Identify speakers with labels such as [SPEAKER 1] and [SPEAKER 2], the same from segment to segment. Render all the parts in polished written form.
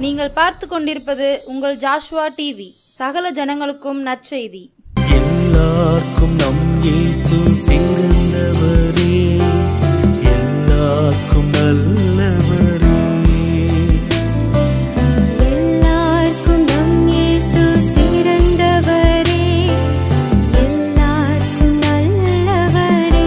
[SPEAKER 1] நீங்கள் பார்த்து கொண்டிருப்பது உங்கள் ஜாஷுவா டிவி. சகல ஜனங்களுக்கும் நற்செய்தி.
[SPEAKER 2] எல்லாருக்கும் நம் இயேசு சிறந்தவரே, எல்லாருக்கும் நல்லவரே.
[SPEAKER 3] எல்லாருக்கும் நம் இயேசு சிறந்தவரே, எல்லாருக்கும் நல்லவரே.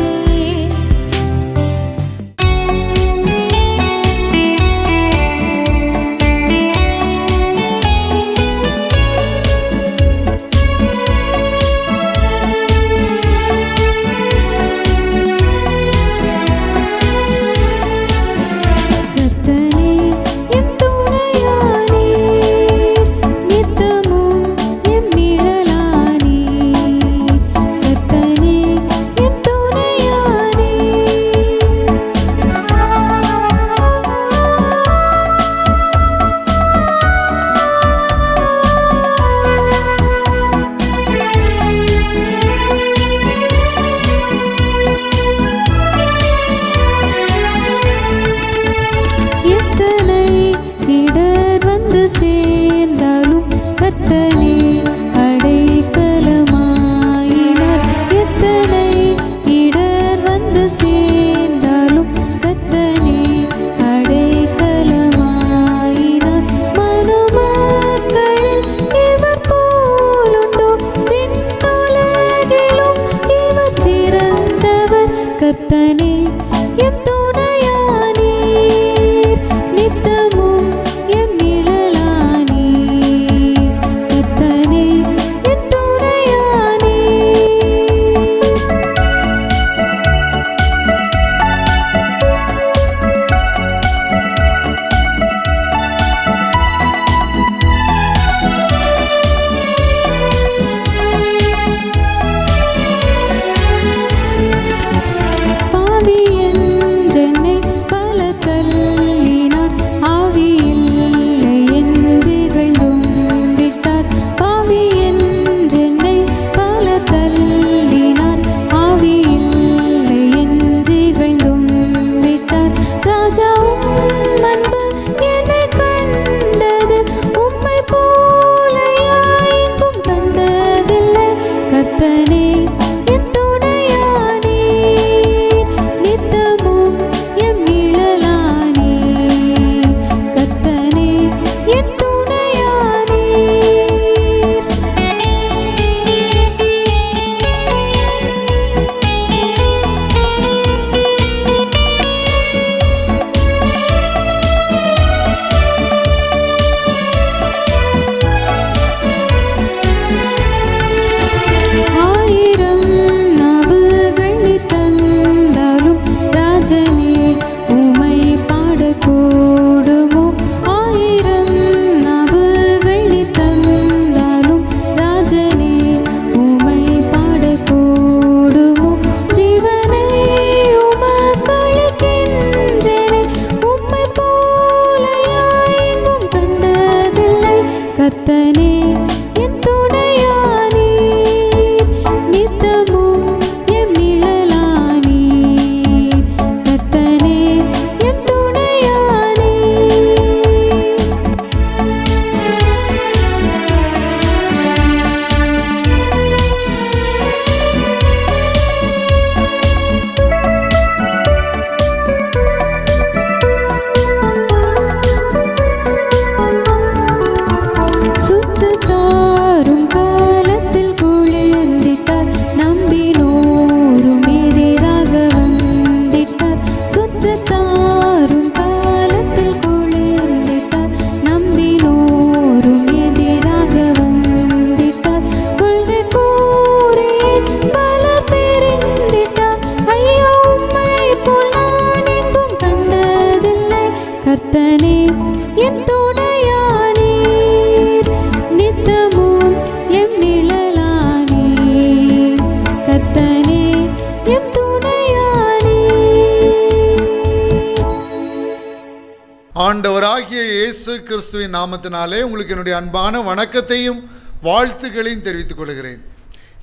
[SPEAKER 4] ஆண்டவராகிய இயேசு கிறிஸ்துவின் நாமத்தினாலே உங்களுக்கு என்னுடைய அன்பான வணக்கத்தையும் வாழ்த்துக்களையும் தெரிவித்துக் கொள்கிறேன்.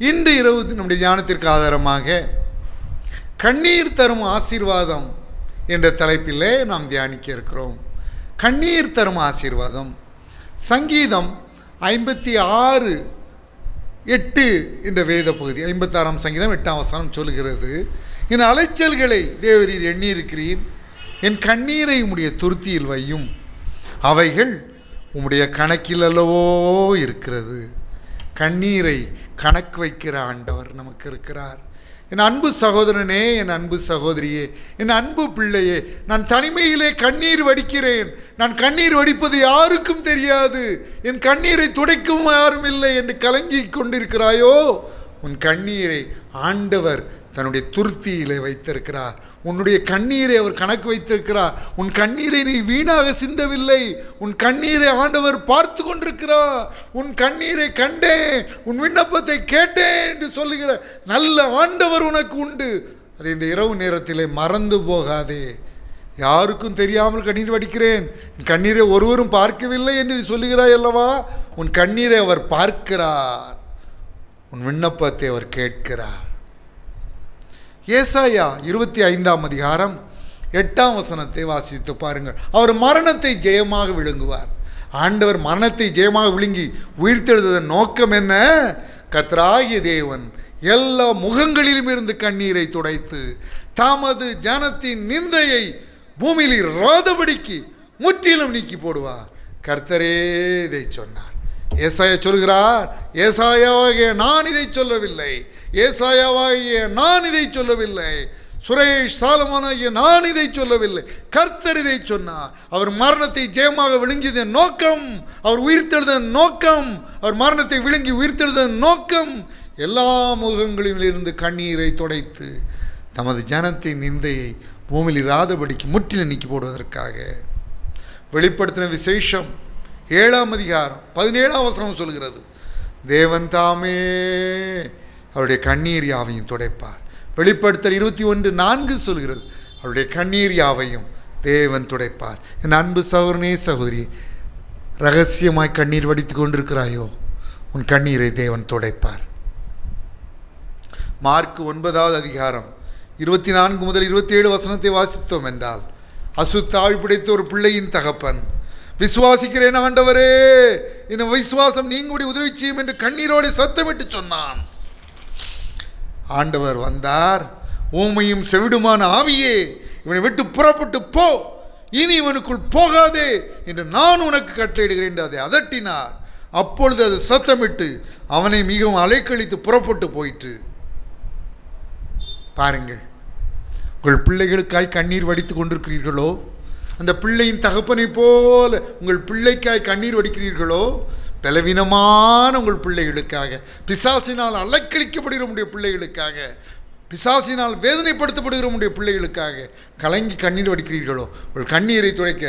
[SPEAKER 4] இன்று இரவு நம்முடைய ஞானத்திற்கு ஆதாரமாக கண்ணீர் தரும் ஆசீர்வாதம் என்ற தலைப்பிலே நாம் தியானிக்க இருக்கிறோம். கண்ணீர் தரும் ஆசீர்வாதம். சங்கீதம் 56:8 என்ற வேத பகுதி, 56ஆம் சங்கீதம் 8ஆம் வசனம் சொல்லுகிறது, என் அலைச்சல்களை தேவரீர் எண்ணியிருக்கிறீர், என் கண்ணீரை உம்முடைய துருத்தியில் வையும், அவைகள் உம்முடைய கணக்கில் அல்லவோ இருக்கிறது. கண்ணீரை கணக்கு வைக்கிற ஆண்டவர் நமக்கு இருக்கிறார். என் அன்பு சகோதரனே, என் அன்பு சகோதரியே, என் அன்பு பிள்ளையே, நான் தனிமையிலே கண்ணீர் வடிக்கிறேன். நான் கண்ணீர் வடிப்பது யாருக்கும் தெரியாது, என் கண்ணீரை துடைக்கும் யாரும் இல்லை என்று கலங்கி கொண்டிருக்கிறாயோ, உன் கண்ணீரை ஆண்டவர் தன்னுடைய துருத்தியிலே வைத்திருக்கிறார். உன்னுடைய கண்ணீரை அவர் கணக்கு வைத்திருக்கிறார். உன் கண்ணீரை நீ வீணாக சிந்தவில்லை. உன் கண்ணீரை ஆண்டவர் பார்த்து கொண்டிருக்கிறார். உன் கண்ணீரை கண்டேன், உன் விண்ணப்பத்தை கேட்டேன் என்று சொல்லுகிற நல்ல ஆண்டவர் உனக்கு உண்டு. அதை இந்த இரவு நேரத்திலே மறந்து போகாதே. யாருக்கும் தெரியாமல் கண்ணீர் வடிக்கிறேன், என் கண்ணீரை ஒருவரும் பார்க்கவில்லை என்று நீ சொல்லுகிறாய் அல்லவா? உன் கண்ணீரை அவர் பார்க்கிறார், உன் விண்ணப்பத்தை அவர் கேட்கிறார். ஏசாயா 25ஆம் அதிகாரம் 8ஆம் வசனத்தை வாசித்து பாருங்கள். அவர் மரணத்தை ஜெயமாக விழுங்குவார். ஆண்டவர் மரணத்தை ஜெயமாக விழுங்கி உயிர்த்தெழுததன் நோக்கம் என்ன? கர்த்தராகிய தேவன் எல்லா முகங்களிலும் இருந்து கண்ணீரை துடைத்து தமது ஜனத்தின் நிந்தையை பூமியில் இராதபடிக்கு முற்றிலும் நீக்கி போடுவார். கர்த்தரே இதை சொன்னார். ஏசாயா சொல்கிறார், ஏசாயாவாகிய நான் இதை சொல்லவில்லை, ஏசாயாவாகிய நான் இதை சொல்லவில்லை, சுரேஷ் சாலமோனாகிய நான் இதை சொல்லவில்லை, கர்த்தர் இதை சொன்னார். அவர் மரணத்தை ஜெயமாக விழுங்கியதன் நோக்கம், அவர் உயிர்த்தெழுதன் நோக்கம், அவர் மரணத்தை விழுங்கி உயிர்த்தெழுதன் நோக்கம் எல்லா முகங்களிலும் இருந்து கண்ணீரை துடைத்து தமது ஜனத்தின் நிந்தையை பூமியில் இராதபடிக்கு முற்றிலும் நீக்கி போடுவதற்காக. வெளிப்படுத்தின விசேஷம் 7ஆம் அதிகாரம் 17ஆம் வசனம் சொல்கிறது, தேவன் தாமே அவருடைய கண்ணீர் யாவையும் துடைப்பார். வெளிப்படுத்தல் 21:4 சொல்கிறது, அவருடைய கண்ணீர் யாவையும் தேவன் துடைப்பார். என் அன்பு சகோதரனே, சகோதரி, ரகசியமாய் கண்ணீர் வடித்து கொண்டிருக்கிறாயோ, உன் கண்ணீரை தேவன் துடைப்பார். மார்க் 9ஆவது அதிகாரம் 24 முதல் 27 வசனத்தை வாசித்தோம் என்றால், அசுத்தாவி பிடித்த ஒரு பிள்ளையின் தகப்பன், விசுவாசிக்கிறேன் ஆண்டவரே, என் விசுவாசம் நீங்கும்படி உதவி செய்யும் என்று கண்ணீரோடு சத்தமிட்டு சொன்னான். ஆண்டவர் வந்தார். ஊமையும் செவிடுமான ஆவியே, இவனை விட்டு புறப்பட்டு போ, இனி இவனுக்குள் போகாதே என்று நான் உனக்கு கட்டளையிடுகிறேன் என்று அதை அதட்டினார். அப்பொழுது அது சத்தமிட்டு அவனை மிகவும் அலைக்கழித்து புறப்பட்டு போயிற்று. பாருங்கள், உங்கள் பிள்ளைகளுக்காய் கண்ணீர் வடித்து கொண்டிருக்கிறீர்களோ? அந்த பிள்ளையின் தகப்பனை போல உங்கள் பிள்ளைக்காய் கண்ணீர் வடிக்கிறீர்களோ? பலவீனமான உங்கள் பிள்ளைகளுக்காக, பிசாசினால் அலக்களிக்கப்படுகிற உடைய பிள்ளைகளுக்காக, பிசாசினால் வேதனைப்படுத்தப்படுகிற உடைய பிள்ளைகளுக்காக கலங்கி கண்ணீர் வடிக்கிறீர்களோ? உங்கள் கண்ணீரை துடைக்க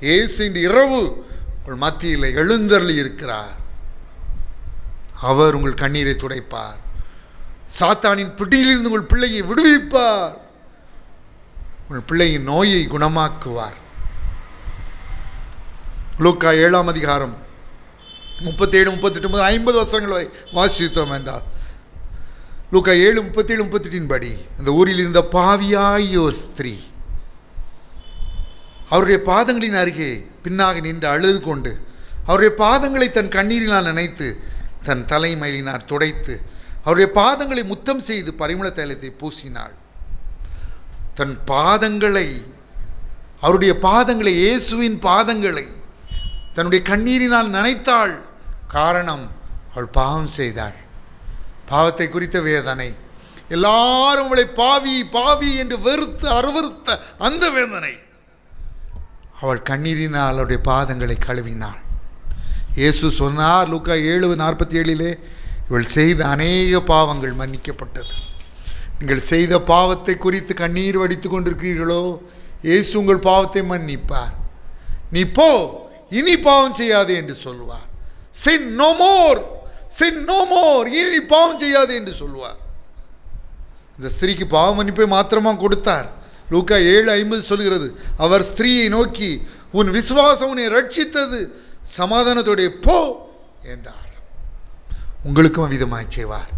[SPEAKER 4] இயேசு இன்று இரவு உங்கள் மத்தியில் எழுந்தருளி இருக்கிறார். அவர் உங்கள் கண்ணீரை துடைப்பார். சாத்தானின் பிடியிலிருந்து உங்கள் பிள்ளையை விடுவிப்பார். உங்கள் பிள்ளையின் நோயை குணமாக்குவார். லூக்கா 7ஆம் அதிகாரம் 37, 38, 50 வசனங்கள் வரை வாசித்தோம் என்றால், லூக்கா 7:37, 38 படி, அந்த ஊரில் இருந்த பாவியாய் ஒரு ஸ்திரீ அவருடைய பாதங்களின் அருகே பின்னாக நின்று அழுது கொண்டு அவருடைய பாதங்களை தன் கண்ணீரினால் நினைத்து தன் தலைமயிலினால் துடைத்து அவருடைய பாதங்களை முத்தம் செய்து பரிமள தைலத்தை பூசினாள். தன் பாதங்களை, அவருடைய பாதங்களை, இயேசுவின் பாதங்களை தன்னுடைய கண்ணீரினால் நனைத்தாள். காரணம், அவள் பாவம் செய்தாள். பாவத்தை குறித்த வேதனை, எல்லாரும் அவளை பாவி பாவி என்று வெறுத்து அருவறுத்த அந்த வேதனை, அவள் கண்ணீரினால் அவருடைய பாதங்களை கழுவினாள். இயேசு சொன்னார் லூக்கா 7:47, இவள் செய்த அநேக பாவங்கள் மன்னிக்கப்பட்டது. நீங்கள் செய்த பாவத்தை குறித்து கண்ணீர் வடித்து கொண்டிருக்கிறீர்களோ? இயேசு உங்கள் பாவத்தை மன்னிப்பார். நீ போ, இனி பாவம் செய்யாதே என்று சொல்வார். sin no more, sin no more, இனி பாவம் செய்யாதே என்று சொல்வார். இந்த ஸ்திரீக்கு பாவ மன்னிப்பை மாத்திரமா கொடுத்தார். லூக்கா 7:50 சொல்கிறது, அவர் ஸ்திரீயை நோக்கி, உன் விசுவாசம் உன்னை ரட்சித்தது, சமாதானத்தோடைய போ என்றார். உங்களுக்கும் அவ்விதமாய் செய்வார்.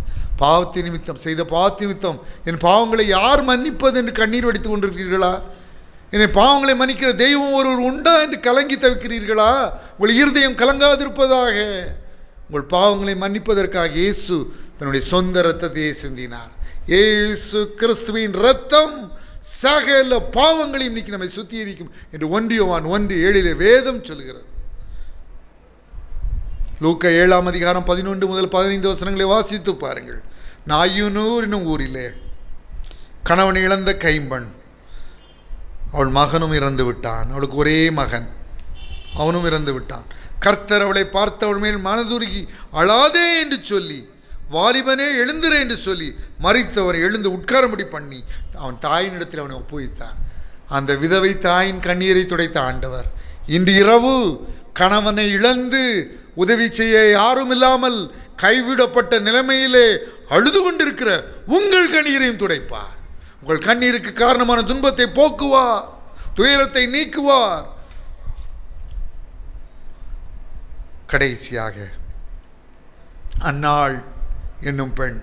[SPEAKER 4] பாவத்தை நிமித்தம், செய்த பாவத்தை நிமித்தம் என் பாவங்களை யார் மன்னிப்பது என்று கண்ணீர் வடித்து கொண்டிருக்கிறீர்களா? என்னை பாவங்களை மன்னிக்கிற தெய்வம் ஒருவர் உண்டா என்று கலங்கி தவிக்கிறீர்களா? உங்கள் இருதயம் கலங்காதிருப்பதாக. உங்கள் பாவங்களை மன்னிப்பதற்காக இயேசு தன்னுடைய சொந்த இரத்தத்தையே சிந்தினார். இயேசு கிறிஸ்துவின் இரத்தம் சகல பாவங்களையும் இன்னைக்கு நம்மை சுத்திகரிக்கும் என்று 1 யோவான் 1:7 வேதம் சொல்கிறது. லூக்கா 7ஆம் அதிகாரம் 11 முதல் 15 வசனங்களை வாசித்து பாருங்கள். நாயுனூர் என்னும் ஊரிலே கணவன் இழந்த கைம்பெண், அவள் மகனும் இறந்து விட்டான். அவளுக்கு ஒரே மகன், அவனும் இறந்து விட்டான். கர்த்தர் அவளை பார்த்து அவள் மேல் மனதுருகி அழாதே என்று சொல்லி, வாலிபனே எழுந்திரே என்று சொல்லி மரித்தவனை எழுந்து உட்காரும்படி பண்ணி அவன் தாயினிடத்தில் அவனை ஒப்புவித்தார். அந்த விதவை தாயின் கண்ணீரை துடைத்த ஆண்டவர் இன்று இரவு கணவனை இழந்து உதவி செய்ய யாரும் இல்லாமல் கைவிடப்பட்ட நிலைமையிலே அழுது கொண்டிருக்கிற உங்கள் கண்ணீரையும் துடைப்பார். உங்கள் கண்ணீருக்கு காரணமான துன்பத்தை போக்குவார், துயரத்தை நீக்குவார். கடைசியாக அன்னாள் என்னும் பெண்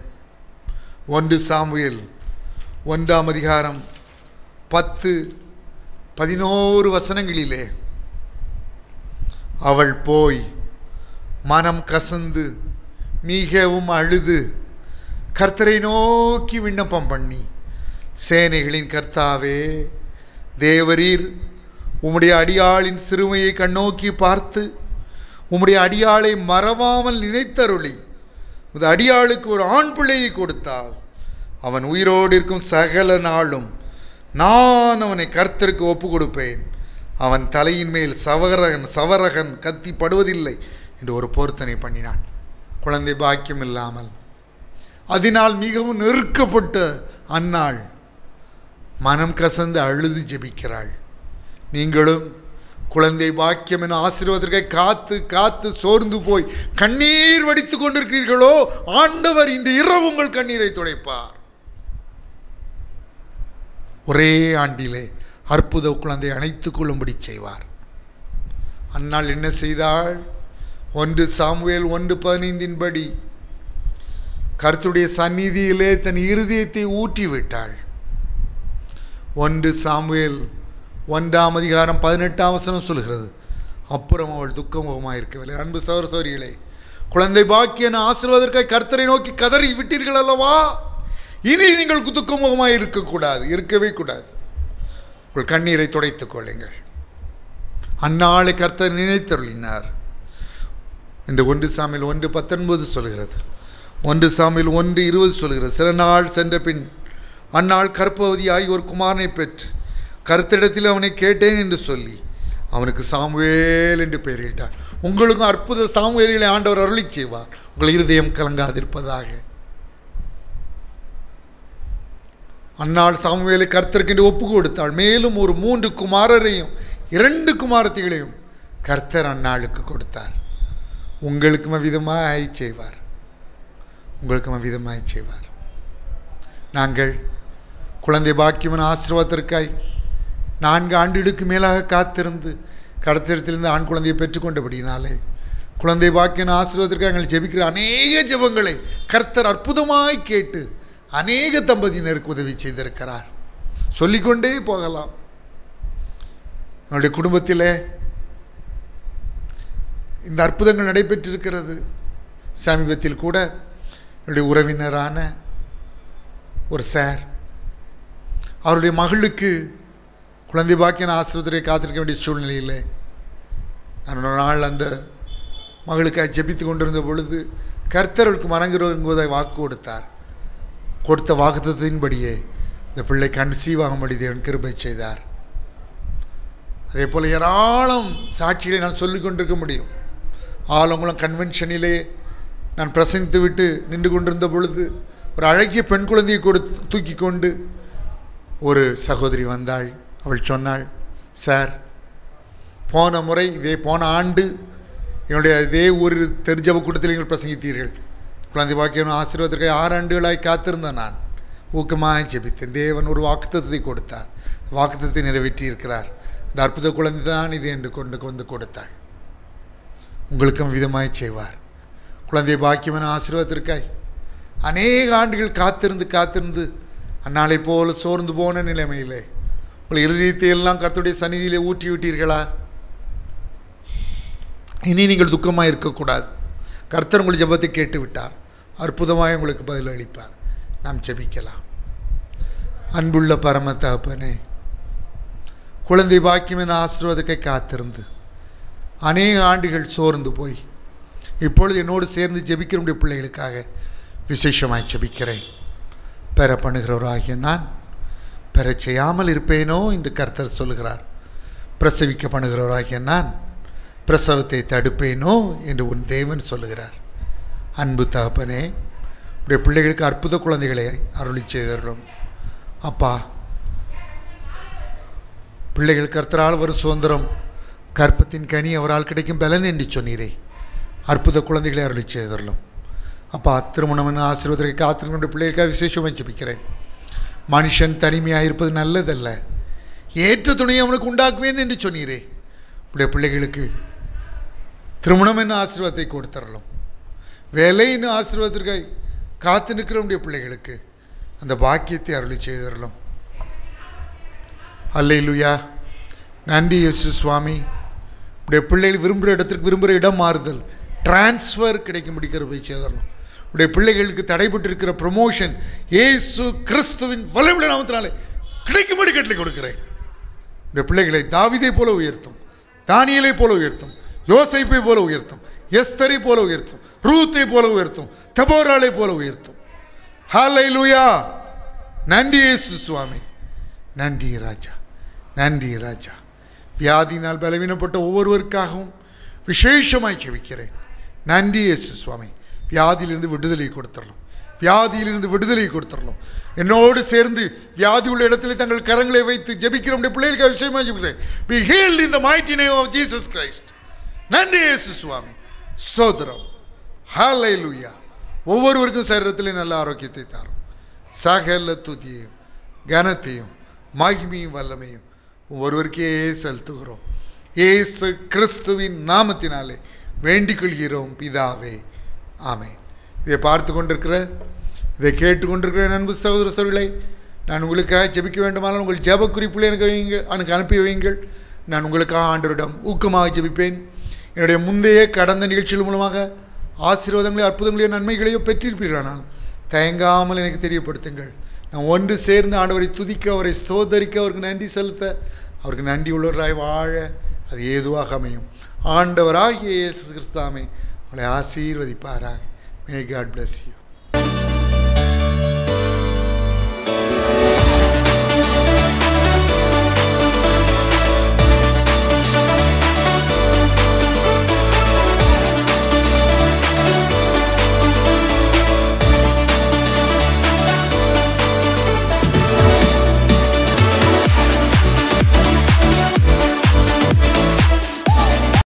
[SPEAKER 4] 1 சாமுவேல் 1ஆம் அதிகாரம் 10-11 வசனங்களிலே அவள் போய் மனம் கசந்து மிகவும் அழுது கர்த்தரை நோக்கி விண்ணப்பம் பண்ணி, சேனைகளின் கர்த்தாவே, தேவரீர் உம்முடைய அடியாளின் சிறுமையை கண்ணோக்கி பார்த்து உம்முடைய அடியாளை மறவாமல் நினைத்தருளி உமது அடியாளுக்கு ஒரு ஆண் பிள்ளையை கொடுத்தால் அவன் உயிரோடு இருக்கும் சகல நாளும் நான் அவனை கர்த்தருக்கு ஒப்பு கொடுப்பேன். அவன் தலையின் மேல் சவரகன் கத்தி படுவதில்லை என்று ஒரு பொருத்தனை பண்ணினான். குழந்தை பாக்கியம் இல்லாமல் அதனால் மிகவும் நெருக்கப்பட்ட அன்னாள் மனம் கசந்து அழுது ஜெபிக்கிறாள். நீங்களும் குழந்தை பாக்கியம் என ஆசீர்வாதத்திற்காக காத்து காத்து சோர்ந்து போய் கண்ணீர் வடித்துக் கொண்டிருக்கிறீர்களோ, ஆண்டவர் இன்று இரவு உங்கள் கண்ணீரை துடைப்பார். ஒரே ஆண்டிலே அற்புத குழந்தை அணைத்துக் கொள்ளும்படி செய்வார். அன்னாள் என்ன செய்தாள்? 1 சாமுவேல் 1:15 படி கர்த்தருடைய சந்நிதியிலே தன் இருதயத்தை ஊற்றிவிட்டாள். 1 சாமுவேல் 1ஆம் அதிகாரம் 18ஆம் வசனம் சொல்கிறது, அப்புறம் அவள் துக்கமுகமாக இருக்கவில்லை. அன்பு சகோதரிகளே, குழந்தை பாக்கியன ஆசீர்வாதத்திற்காக கர்த்தரை நோக்கி கதறி விட்டீர்கள் அல்லவா? இனி நீங்கள் துக்கமுகமாக இருக்கவே கூடாது. உங்கள் கண்ணீரை துடைத்துக் கொள்ளுங்கள். அந்நாளை கர்த்தர் நினைத்தருளினார் என்று 1 சாமுவேல் 1:19 சொல்கிறது. 1 சாமுவேல் 1:20 சொல்கிறது, சில நாள் சென்ற பின் அந்நாள் கர்ப்பவதியாகி ஒரு குமாரனை பெற்று கர்த்தரிடத்தில் அவனை கேட்டேன் என்று சொல்லி அவனுக்கு சாமுவேல் என்று பெயரிட்டார். உங்களுக்கும் அற்புத சாமுவேல்களை ஆண்டவர் அருளி செய்வார். உங்கள் இருதயம் கலங்காதிருப்பதாக. அந்நாள் சாமுவேலை கர்த்தருக்கு என்று ஒப்பு கொடுத்தாள். மேலும் ஒரு 3 குமாரரையும் 2 குமாரத்திகளையும் கர்த்தர் அந்நாளுக்கு கொடுத்தார். உங்களுக்கும் அவ்விதமாய் செய்வார். நாங்கள் குழந்தை பாக்கியமான ஆசீர்வாதத்திற்காய் 4 ஆண்டுகளுக்கு மேலாக காத்திருந்து கடத்திலிருந்து ஆண் குழந்தையை பெற்றுக்கொண்டபடினாலே குழந்தை பாக்கியமான ஆசீர்வாதத்திற்காக எங்கள் ஜெபிக்கிற அநேக ஜெபங்களை கர்த்தர் அற்புதமாய் கேட்டு அநேக தம்பதியினருக்கு உதவி செய்திருக்கிறார். சொல்லிக்கொண்டே போகலாம். என்னுடைய குடும்பத்தில் இந்த அற்புதங்கள் நடைபெற்றிருக்கிறது. சமீபத்தில் கூட என்னுடைய உறவினரான ஒரு சார், அவருடைய மகளுக்கு குழந்தை பாக்கியன ஆசீர்வாதத்தை காத்திருக்க வேண்டிய சூழ்நிலையில் நான் ஒரு நாள் அந்த மகளுக்காக ஜெபித்து கொண்டிருந்த பொழுது கர்த்தருக்கு மனங்குவதை வாக்கு கொடுத்த வாக்குத்தத்தின்படியே இந்த பிள்ளை கன்சீவ் ஆகும்படி தேவன் கிருபை செய்தார். அதே போல் ஏராளம் சாட்சிகளை நான் சொல்லிக் கொண்டிருக்க முடியும். ஆலங்குளம் கன்வென்ஷனிலே நான் பிரசங்கித்து விட்டு நின்று கொண்டிருந்த பொழுது ஒரு அழகிய பெண் குழந்தையை தூக்கி கொண்டு ஒரு சகோதரி வந்தாள். அவள் சொன்னாள், சார், போன ஆண்டு என்னுடைய இதே ஒரு தெரிஞ்சவ கூட்டத்தில் நீங்கள் பிரசங்கித்தீர்கள். குழந்தை பாக்கியம் ஆசீர்வாதத்திற்கு 6 ஆண்டுகளாய் காத்திருந்தேன். நான் ஊக்கமாக ஜெபித்தேன். தேவன் ஒரு வாக்குத்தத்தை கொடுத்தார். வாக்குத்தத்தை நிறைவேற்றி இருக்கிறார். இந்த அற்புத குழந்தை தான் இது என்று கொண்டு கொடுத்தாள். உங்களுக்கும் விதமாய் செய்வார். குழந்தை பாக்கியமான ஆசீர்வாதத்திற்காய் அநேக ஆண்டுகள் காத்திருந்து அந்நாளை போல சோர்ந்து போன நிலைமையிலே உங்கள் இருதயத்தை எல்லாம் கர்த்தருடைய சந்நிதியிலே ஊற்றி விட்டீர்களா? இனி நீங்கள் துக்கமாக இருக்கக்கூடாது. கர்த்தர் உங்கள் ஜெபத்தை கேட்டு விட்டார். அற்புதமாக உங்களுக்கு பதில் அளிப்பார். நாம் ஜெபிக்கலாம். அன்புள்ள பரம தகப்பனே, குழந்தை பாக்கியம் என ஆசீர்வாதத்தை காத்திருந்து அநேக ஆண்டுகள் சோர்ந்து போய் இப்பொழுது என்னோடு சேர்ந்து ஜெபிக்கிற பிள்ளைகளுக்காக விசேஷமாய் ஜெபிக்கிறேன். பெற பண்ணுகிறவராகிய நான் பெற செய்யாமல் இருப்பேனோ என்று கர்த்தர் சொல்கிறார். பிரசவிக்க பண்ணுகிறவராகிய நான் பிரசவத்தை தடுப்பேனோ என்று உன் தேவன் சொல்லுகிறார். அன்பு தகப்பனே, உடைய பிள்ளைகளுக்கு அற்புத குழந்தைகளை அருளி செய்தரும். அப்பா, பிள்ளைகள் கர்த்தரால் வரும் சுதந்திரம், கற்பத்தின் கனி அவரால் கிடைக்கும் பலன் என்று சொன்னீரே. அற்புத குழந்தைகளை அருளி செய்தரலும். அப்பா, திருமணம் ஆசீர்வாதத்தை காத்திருக்கின்ற பிள்ளைகளுக்காக விசேஷமாக ஜெபிக்கிறேன். மனுஷன் தனிமையாக இருப்பது நல்லதல்ல, ஏற்ற துணையை அவனுக்கு உண்டாக்குவேன் என்று சொன்னீரே. உடைய பிள்ளைகளுக்கு திருமணம் என்ன ஆசீர்வாதத்தை கொடுத்தரலும். வேலை என்ன ஆசீர்வாதத்திற்காக காத்து நிற்கிறவனுடைய பிள்ளைகளுக்கு அந்த பாக்கியத்தை அருளி செய்தரலும். அல்லேலூயா. நன்றி இயேசு சுவாமி. உடைய பிள்ளைகள் விரும்புகிற இடத்திற்கு விரும்புகிற இடம் மாறுதல், டிரான்ஸ்ஃபர் கிடைக்கும்படி கிருபை செய்தரலும். உடைய பிள்ளைகளுக்கு தடைபட்டிருக்கிற ப்ரமோஷன் இயேசு கிறிஸ்துவின் வல்லமையுள்ள நாமத்தினாலே கிடைக்கும்படி கட்டளை கொடுக்கிறேன். உடைய பிள்ளைகளை தாவீதை போல உயர்த்தும், தானியேலை போல உயர்த்தும், யோசேப்பை போல உயர்த்தும், எஸ்தரை போல உயர்த்தும், ரூத்தை போல உயர்த்தும், தெபோராளை போல உயர்த்தும். ஹல்லேலூயா. நன்றி இயேசு சுவாமி. நன்றி ராஜா, நன்றி ராஜா. வியாதியினால் பலவீனப்பட்ட ஒவ்வொருவருக்காகவும் விசேஷமாய் ஜெபிக்கிறேன். நன்றி இயேசு சுவாமி. வியாதியிலிருந்து விடுதலை கொடுத்துடலாம், வியாதியிலிருந்து விடுதலை கொடுத்துடலாம். என்னோடு சேர்ந்து வியாதி உள்ள இடத்துல தங்கள் கரங்களை வைத்து ஜெபிக்கிற பிள்ளைகளுக்கு விஷயமாக ஜெபிக்கிறேன். Be healed in the mighty name of Jesus Christ. நன்றி இயேசு சுவாமி. ஸ்தோத்திரம். ஹல்லேலூயா. ஒவ்வொருவருக்கும் சரீரத்திலே நல்ல ஆரோக்கியத்தை தாரும். சகல துதியையும் கனத்தையும் மகிமையும் வல்லமையும் ஒருவருக்கே செலுத்துகிறோம். இயேசு கிறிஸ்துவின் நாமத்தினாலே வேண்டிக் கொள்கிறோம் பிதாவே. ஆமென். இதை பார்த்து கொண்டிருக்கிற, இதை கேட்டுக்கொண்டிருக்கிற அன்பு சகோதர சகோதரிகளை, நான் உங்களுக்காக ஜெபிக்க வேண்டுமானால் உங்கள் ஜெப குறிப்புகளை எனக்கு அனுப்பி வையுங்கள். நான் உங்களுக்காக ஆண்டவரிடம் ஊக்கமாக ஜெபிப்பேன். என்னுடைய முந்தைய கடந்த நிகழ்ச்சிகள் மூலமாக ஆசீர்வாதங்களையும் அற்புதங்களையும் நன்மைகளையும் பெற்றிருப்பீர்களா? நான் தயங்காமல் எனக்கு தெரியப்படுத்துங்கள். நான் ஒன்று சேர்ந்து ஆண்டவரை துதிக்க, அவரை ஸ்தோத்தரிக்க, அவருக்கு நன்றி செலுத்த, அவருக்கு நன்றி உள்ளவராய் வாழ அது ஏதுவாக அமையும். ஆண்டவராகிய இயேசு கிறிஸ்துவே உங்களை ஆசீர்வதிப்பாராக. May God bless you.